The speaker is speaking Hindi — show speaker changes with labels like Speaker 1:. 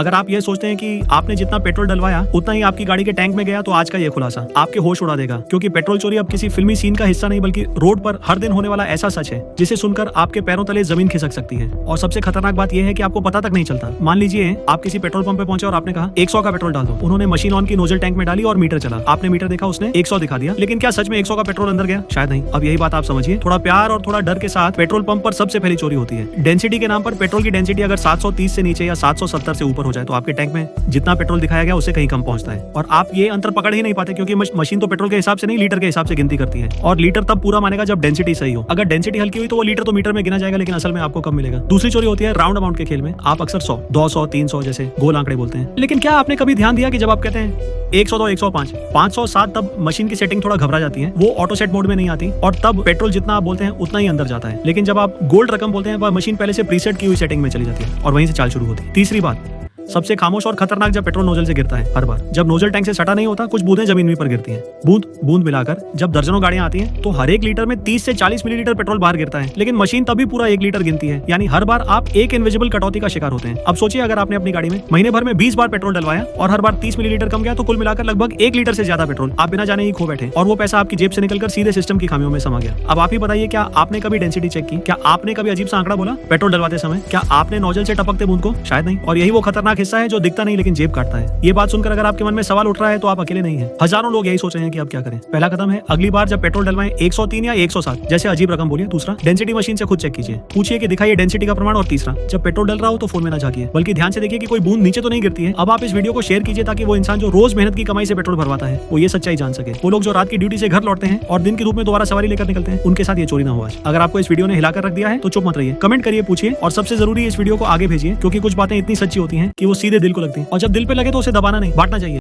Speaker 1: अगर आप ये सोचते हैं कि आपने जितना पेट्रोल डलवाया उतना ही आपकी गाड़ी के टैंक में गया तो आज का ये खुलासा आपके होश उड़ा देगा, क्योंकि पेट्रोल चोरी अब किसी फिल्मी सीन का हिस्सा नहीं बल्कि रोड पर हर दिन होने वाला ऐसा सच है जिसे सुनकर आपके पैरों तले जमीन खिसक सकती है। और सबसे खतरनाक बात यह है कि आपको पता तक नहीं चलता। मान लीजिए आप किसी पेट्रोल पंप पे पहुंचे और आपने कहा 100 का पेट्रोल डाल दो। उन्होंने मशीन ऑन की, नोजल टैंक में डाली और मीटर चला। आपने मीटर देखा, उसने 100 दिखा दिया, लेकिन क्या सच में 100 का पेट्रोल अंदर गया? शायद नहीं। अब यही बात आप समझिए, थोड़ा प्यार और थोड़ा डर के साथ पेट्रोल पंप पर सबसे पहली चोरी होती है। डेंसिटी के नाम पर पेट्रोल की डेंसिटी अगर 730 से नीचे या 770 से ऊपर हो जाए तो आपके टैंक में जितना पेट्रोल दिखाया गया उससे कहीं कम पहुंचता है। और आप ये अंतर पकड़ ही नहीं पाते, क्योंकि मशीन तो पेट्रोल के हिसाब से नहीं, लीटर के हिसाब से गिनती करती है। और लीटर तब पूरा मानेगा जब डेंसिटी सही हो। अगर डेंसिटी हल्की हुई तो वो लीटर तो मीटर में गिना जाएगा, लेकिन असल में आपको कम मिलेगा। दूसरी चोरी होती है राउंड अमाउंट के खेल में। आप अक्सर 100, 200, 300 जैसे गोल आंकड़े बोलते हैं, लेकिन क्या आपने कभी ध्यान दिया कि जब आप कहते हैं 100 तो 105, 507, तब मशीन की सेटिंग थोड़ा घबरा जाती है। वो ऑटो सेट मोड में नहीं आती और तब पेट्रोल जितना आप बोलते हैं उतना ही अंदर जाता है। लेकिन जब आप गोल्ड रकम बोलते हैं वह मशीन पहले से प्रीसेट की हुई सेटिंग में चली जाती है और वहीं से चाल शुरू होती है। तीसरी बात, सबसे खामोश और खतरनाक जब पेट्रोल नोजल से गिरता है। हर बार जब नोजल टैंक से सटा नहीं होता, कुछ बूंदें जमीन पर गिरती हैं। बूंद बूंद मिलाकर जब दर्जनों गाड़ियां आती हैं तो हर एक लीटर में 30 से 40 मिलीलीटर पेट्रोल बाहर गिरता है, लेकिन मशीन तभी पूरा 1 लीटर गिनती है। यानी हर बार आप एक इनविजिबल कटौती का शिकार होते हैं। अब सोचिए, अगर आपने अपनी गाड़ी में महीने भर में 20 बार पेट्रोल डलवाया और हर बार 30 मिलीलीटर कम गया तो कुल मिलाकर लगभग 1 लीटर से ज्यादा पेट्रोल आप बिना जाने ही खो बैठे, और वो पैसा आपकी जेब से निकलकर सीधे सिस्टम की खामियों में समा गया। अब आप ही बताइए, क्या आपने कभी डेंसिटी चेक की? क्या आपने कभी अजीब सा आंकड़ा बोला पेट्रोल डलवाते समय? क्या आपने नोजल से टपकते बूंद को? शायद नहीं। और यही वो खतरनाक हिस्सा है जो दिखता नहीं लेकिन जेब काटता है। ये बात सुनकर अगर आपके मन में सवाल उठ रहा है तो आप अकेले नहीं हैं। हजारों लोग यही सोच रहे हैं कि अब क्या करें। पहला कदम है, अगली बार जब पेट्रोल डलवाएं 103 या 107 जैसे अजीब रकम बोलिए। दूसरा, डेंसिटी मशीन से खुद चेक कीजिए, पूछिए कि दिखाइए डेंसिटी का प्रमाण। और तीसरा, जब पेट्रोल डल रहा हो तो फोन में ना झांकिए, बल्कि ध्यान से देखिए कि कोई बूंद नीचे तो नहीं गिरती है। अब आप इस वीडियो को शेयर कीजिए ताकि वो इंसान जो रोज मेहनत की कमाई से पेट्रोल भरवाता है वो ये सच्चाई जान सके। वो लोग जो रात की ड्यूटी से घर लौटते हैं और दिन की धूप में दोबारा सवारी लेकर निकलते हैं, उनके साथ ये चोरी ना हो आज। अगर आपको इस वीडियो ने हिलाकर रख दिया है तो चुप मत रहिए, कमेंट करिए, पूछिए, और सबसे जरूरी इस वीडियो को आगे भेजिए, क्योंकि कुछ बातें इतनी सच्ची होती हैं कि वो सीधे दिल को लगती हैं। और जब दिल पे लगे तो उसे दबाना नहीं, बांटना चाहिए।